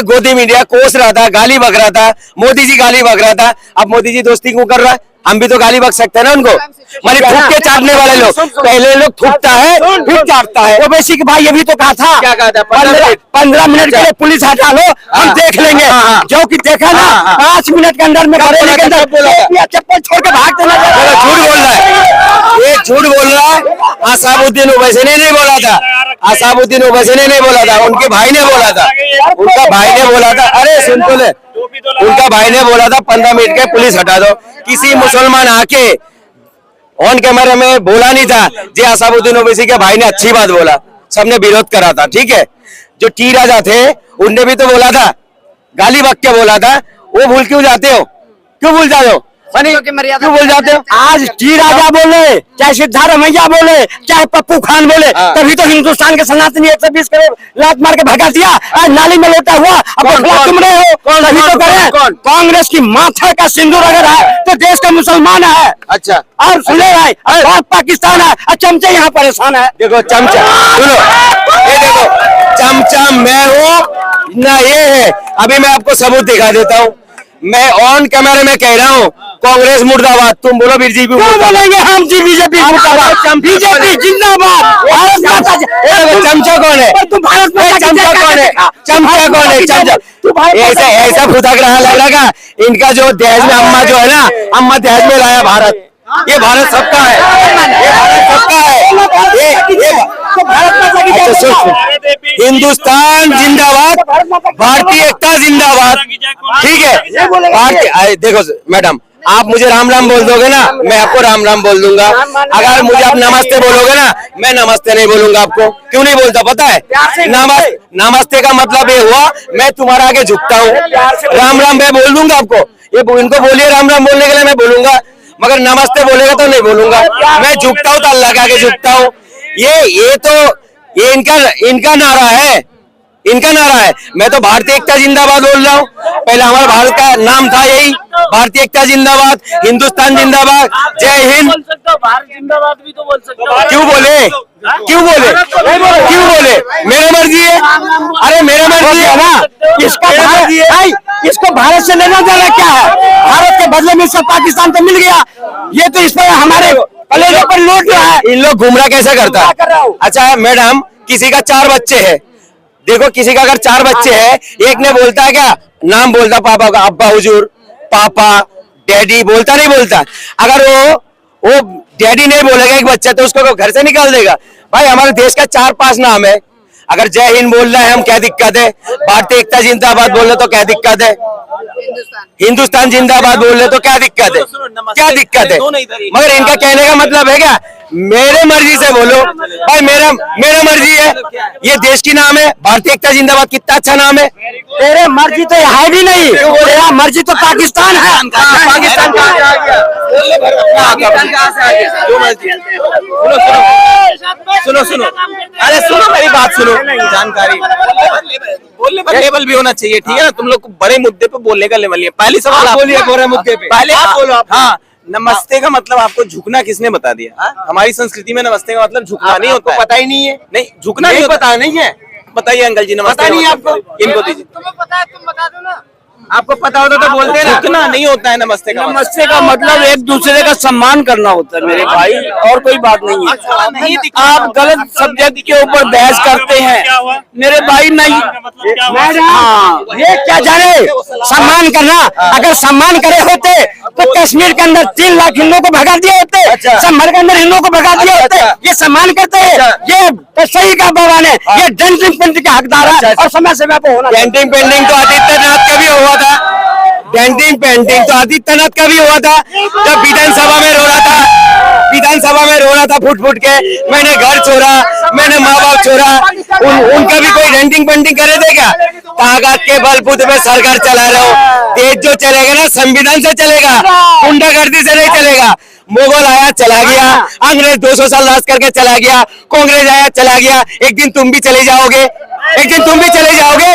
पूरे गोदी मीडिया कोस रहा था, गाली बक रहा था, मोदी जी गाली बक रहा था। अब मोदी जी दोस्ती क्यों कर रहा है? हम भी तो गाली बक सकते हैं ना उनको। मानी थूक के चाटने वाले लोग, पहले लोग थूकता है फिर चाटता है। ओवैसी की भाई अभी तो कहा था, क्या कहा था? 15 मिनट के लिए पुलिस हटा लो, हम देख लेंगे। जो कि देखा ना 5 मिनट के अंदर में बरेली के अंदर चप्पल छोड़ के भागते नजर। झूठ बोल रहा है, ये झूठ बोल रहा है। असाबुद्दीन ओवैसी ने नहीं बोला था, असाबुद्दीन ओवैसी ने नहीं बोला था, उनके भाई ने बोला था, उनका भाई ने बोला था। अरे सुन तो ले, उनका भाई ने बोला था 15 मिनट के पुलिस हटा दो। किसी मुसलमान आके ऑन कैमरा में बोला नहीं था जी असाबुद्दीन ओवैसी के भाई ने अच्छी बात बोला, सबने विरोध करा था। ठीक है, जो टी राजा थे उनने भी तो बोला था, गाली बक के बोला था। वो भूल क्यों जाते हो? क्यों भूल जाते हो? क्यों भूल जाते हो? आज टी राजा बोले, चाहे सिद्धार्थ मैया बोले, चाहे पप्पू खान बोले, तभी तो हिंदुस्तान के सनातनी 120 करोड़ लात मार के भगा दिया। आज नाली में लेटा हुआ, अब तुम रहे हो, तभी तो करें। कांग्रेस की माथा का सिंदूर अगर है तो देश का मुसलमान है। अच्छा, और सुने भाई, और पाकिस्तान है, और चमचे यहाँ परेशान है। देखो चमचा, सुनो ये देखो चमचा मैं हूँ ना, ये है। अभी मैं आपको सबूत दिखा देता हूँ। मैं ऑन कैमरे में कह रहा हूँ कांग्रेस मुर्दाबाद, तुम बोलो बीजेपी बोलेंगे हम जी बीजेपी मुर्दाबाद, बीजेपी जिंदाबाद। भारत माता, चमचा कौन है? तुम भारत माता चमचा कौन है? चमचा कौन है? चमचा ऐसा ऐसा फुदक रहा लग रहा का इनका जो दहेज में अम्मा जो है ना, अम्मा दहेज में लाया भारत। ये भारत सबका है, ये भारत सबका है। हिंदुस्तान जिंदाबाद, भारतीय एकता जिंदाबाद। ठीक है, भारतीय देखो मैडम, आप मुझे राम राम बोल दोगे ना, मैं आपको राम राम बोल दूंगा। अगर मुझे आप नमस्ते बोलोगे ना, मैं नमस्ते नहीं बोलूंगा आपको। क्यों नहीं बोलता पता है? नमस्ते का मतलब ये हुआ मैं तुम्हारा आगे झुकता हूँ। राम राम मैं बोल दूंगा आपको, ये इनको बोलिए राम राम बोलने के लिए मैं बोलूंगा, मगर नमस्ते बोलेगा तो नहीं बोलूंगा। मैं झुकता हूँ तो अल्लाह के आगे झुकता हूँ। ये तो ये इनका नारा है, इनका नारा है। मैं तो भारतीय एकता जिंदाबाद बोल रहा हूँ। पहले हमारा भारत का नाम था यही, भारतीय एकता जिंदाबाद, हिंदुस्तान जिंदाबाद, जय हिंद। भारत जिंदाबाद भी तो बोल सकते हो। क्यों बोले? क्यों बोले? क्यों बोले? मेरी मर्जी है। अरे मेरी मर्जी है ना, इसको भारत से लेना देना क्या है? भारत के बदले में सब पाकिस्तान तो मिल गया। ये तो इस पर हमारे कलेजे पर लूट रहा है। इन लोग गुमराह कैसे करता है? अच्छा मैडम, किसी का 4 बच्चे है, देखो किसी का अगर 4 बच्चे हैं, एक ने बोलता है क्या नाम बोलता पापा का, अब्बा हुजूर, पापा, डैडी बोलता नहीं बोलता? अगर वो डैडी नहीं बोलेगा एक बच्चा तो उसको घर से निकाल देगा। भाई हमारे देश का 4-5 नाम है। अगर जय हिंद बोल रहे हैं हम, क्या दिक्कत है? भारतीय एकता जिंदाबाद बोल रहे तो क्या दिक्कत है? हिंदुस्तान जिंदाबाद बोल रहे तो क्या दिक्कत है? क्या दिक्कत है? मगर इनका कहने का मतलब है क्या मेरे मर्जी से बोलो? भाई मेरा मर्जी है, ये देश की नाम है भारतीय एकता जिंदाबाद। कितना अच्छा नाम है। तेरे मर्जी तो है भी नहीं, तेरा मर्जी तो पाकिस्तान है। पाकिस्तान कहाँ से आ गया? सुनो, अरे सुनो मेरी बात सुनो, जानकारी बोलने का लेवल भी होना चाहिए। ठीक है ना, तुम लोग बड़े मुद्दे पे बोलने का लेवल नहीं है। पहले सवाल आप बोलिए, बड़े मुद्दे पे पहले आप बोलो। हाँ, नमस्ते का मतलब आपको झुकना किसने बता दिया? हमारी संस्कृति में नमस्ते का मतलब झुकना नहीं होता है। पता ही नहीं है? नहीं, झुकना नहीं पता नहीं है। बताइए अंकल जी, नमस्ते नहीं आपको? इनको दीजिए। तुम्हें पता है, तुम बता दो ना। आपको पता होता तो बोलते ना। झुकना नहीं होता है नमस्ते का। नमस्ते का मतलब एक दूसरे का सम्मान करना होता है मेरे भाई, और कोई बात नहीं है। आप गलत सब्जेक्ट के ऊपर बहस करते हैं मेरे भाई। नहीं, हाँ, ये क्या जाने सम्मान करना? अगर सम्मान करे होते तो कश्मीर के अंदर 3 लाख हिंदुओं को भगा दिए होते, सम्भल के अंदर हिंदुओं को भगा दिए होते। ये सम्मान करते हैं, ये सही का भगवान है, ये डेंटिंग पेंटिंग के हकदार है और समय समय पे होना। डेंटिंग पेंटिंग तो आदित्यनाथ का भी हुआ था। डेंटिंग पेंटिंग तो आदित्यनाथ का भी हुआ था, जब विधानसभा में रो रहा था, विधानसभा में रो रहा था फुट फुट के, मैंने घर छोड़ा, मैंने माँ बाप छोड़ा। उनका भी कोई डेंटिंग पेंटिंग करे थे क्या? कागज के बलबूते पे सरकार चला रहे हो। देश जो चलेगा ना संविधान से चलेगा, गुंडागर्दी से नहीं चलेगा। मुगल आया चला गया, अंग्रेज 200 साल राज करके चला गया, कांग्रेस आया चला गया, एक दिन तुम भी चले जाओगे, एक दिन तुम भी चले जाओगे।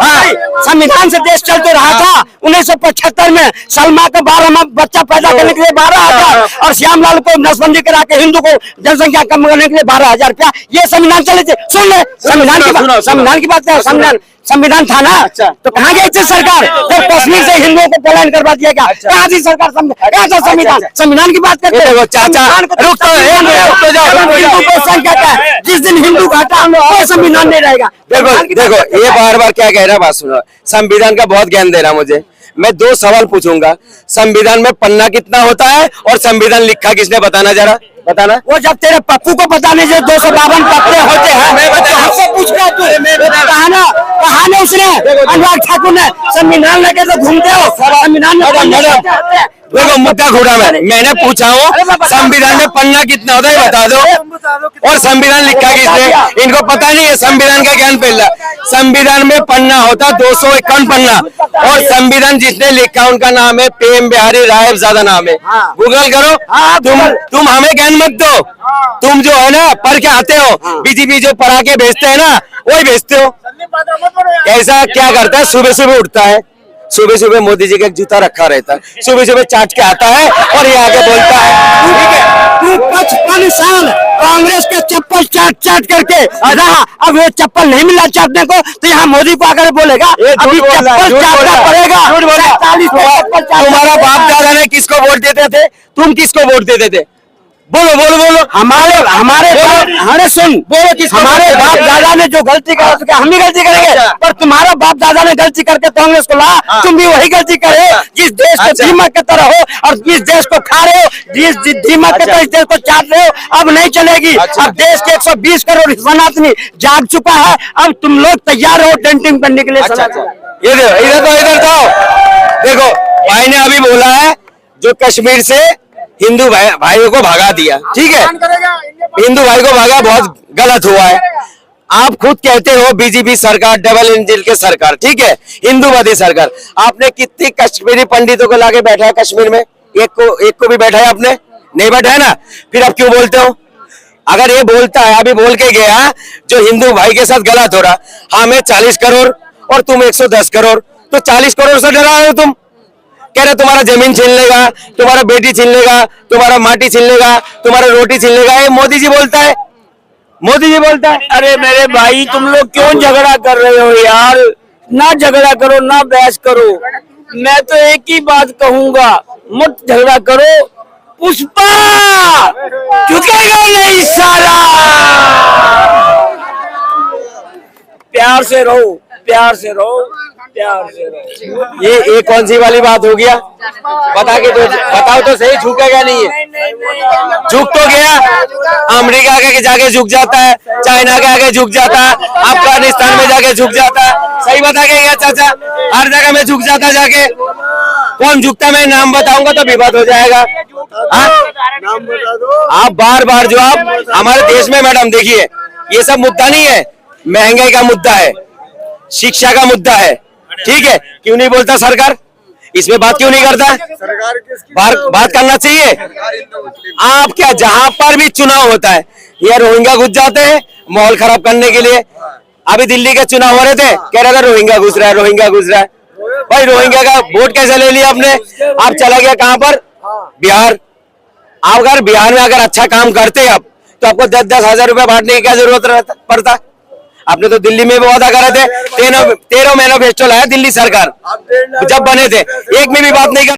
हाँ, संविधान से देश चलते रहा था। 1975 में सलमा का 12वां बच्चा पैदा करने के लिए 12,000 और श्यामलाल को नसबंदी करा के हिंदू को जनसंख्या कम करने के लिए 12,000 रुपया, ये संविधान चले थे। सुन ले, संविधान की बात है। संविधान संविधान था ना। अच्छा। तो कहाँ गई थी सरकार जब कश्मीर से हिंदुओं को पलायन करवा दिया गया? कहाँ थी सरकार? कहाँ था संविधान? संविधान की बात करते देखो चाचा, रुक तो जाओ। हिंदू को संख्या क्या है? जिस दिन हिंदू घटा कोई संविधान नहीं रहेगा। देखो ये बार बार क्या कह रहा है, बात सुनो। संविधान का बहुत ज्ञान दे रहा मुझे। मैं 2 सवाल पूछूंगा। संविधान में पन्ना कितना होता है और संविधान लिखा किसने, बताना जरा, बताना। वो जब तेरे पप्पू को पता नहीं जो 252 पत्ते होते हैं, मैं बता- हमसे पूछ रहा तू। कहा ना उसने अनुराग ठाकुर ने संविधान लेके तो घूमते हो। संविधान में देखो मुद्दा घूरा मैंने पूछा हूँ संविधान में पन्ना कितना होता है बता दो, और संविधान लिखा किसने? इनको पता नहीं है संविधान का ज्ञान पहला। संविधान में पन्ना होता 251 पन्ना, और संविधान जिसने लिखा उनका नाम है प्रेम बिहारी राय, ज्यादा नाम है, गूगल करो। तुम हमें ज्ञान मत दो। तुम जो है ना पढ़ के आते हो, बीजेपी जो पढ़ा के भेजते है ना वही भेजते हो। ऐसा क्या करता है, सुबह सुबह उठता है, सुबह सुबह मोदी जी का एक जूता रखा रहता है, सुबह सुबह चाट के आता है और ये आगे बोलता है। ठीक है, तू 55 साल कांग्रेस के चप्पल चाट चाट करके रहा, अब ये चप्पल नहीं मिला चाटने को तो यहाँ मोदी को आकर बोलेगा अभी चप्पल चाटना पड़ेगा। तुम्हारा बाप दादा ने किसको वोट देते थे? तुम किसको वोट देते थे? बोलो बोलो बोलो। हमारे सुन बोलो, हमारे बाप दादा ने जो गलती करा तो क्या हम भी गलती करेंगे? पर तुम्हारा बाप दादा ने गलती करके कांग्रेस को ला, तुम भी वही गलती करे। जिस देश के दीमक की तरह हो और जिस देश को खा रहे हो, जिस दीमक के तरह इस देश को चाट रहे हो, अब नहीं चलेगी। अब देश के 120 करोड़ सनातनी जाग चुका है, अब तुम लोग तैयार हो डेंटिंग करने के लिए। ये इधर तो देखो, भाई ने अभी बोला है जो कश्मीर से हिंदू भाइयों को भगा दिया, ठीक है, हिंदू भाई को भगा, बहुत गलत हुआ है। आप खुद कहते हो बीजेपी सरकार डबल इंजन की सरकार, ठीक है, हिंदूवादी सरकार। आपने कितनी कश्मीरी पंडितों को लाके बैठा है कश्मीर में? एक को भी बैठा है आपने? नहीं बैठा है ना, फिर आप क्यों बोलते हो? अगर ये बोलता है, अभी बोल के गया जो हिंदू भाई के साथ गलत हो रहा, हाँ मैं 40 करोड़ और तुम 110 करोड़, तो 40 करोड़ से डरा रहे हो तुम? कह रहे तुम्हारा जमीन छीन लेगा, तुम्हारा बेटी छीन लेगा, तुम्हारा माटी छीन लेगा, तुम्हारा रोटी छीन लेगा। ये मोदी जी बोलता है, मोदी जी बोलता है। अरे मेरे भाई तुम लोग क्यों झगड़ा कर रहे हो यार? ना झगड़ा करो, ना बहस करो। मैं तो एक ही बात कहूंगा, मत झगड़ा करो। पुष्पा झुकेगा नहीं साला। प्यार से रहो, प्यार से रहो, प्यार से रहो। ये कौन सी वाली बात हो गया? बताओ तो सही, झुकेगा नहीं है? झुक तो गया, अमेरिका के जाके झुक जाता है, चाइना के आगे झुक जाता है, अफगानिस्तान में जाके झुक जाता है। सही बता के गया चाचा, हर जगह में झुक जाता जाके। कौन झुकता मैं नाम बताऊंगा तो विवाद हो जाएगा। आप बार बार जो आप हमारे देश में, मैडम देखिए ये सब मुद्दा नहीं है, महंगाई का मुद्दा है, शिक्षा का मुद्दा है, ठीक है, क्यों नहीं बोलता सरकार? इसमें बात क्यों नहीं करता? बात करना चाहिए। आप क्या, जहां पर भी चुनाव होता है ये रोहिंग्या घुस जाते हैं माहौल खराब करने के लिए। अभी दिल्ली के चुनाव हो रहे थे, कह रहा था रोहिंग्या घुस रहा है, रोहिंग्या घुस रहा है। भाई रोहिंग्या का वोट कैसे ले लिया आपने? आप चला गया कहां पर? बिहार। आप अगर बिहार में अगर अच्छा काम करते अब तो आपको 10-10 हजार रुपए बांटने की क्या जरूरत पड़ता? आपने तो दिल्ली में भी वादा करे थे, 13 मैनिफेस्टो लाया दिल्ली सरकार जब बने थे, एक में भी बात नहीं कर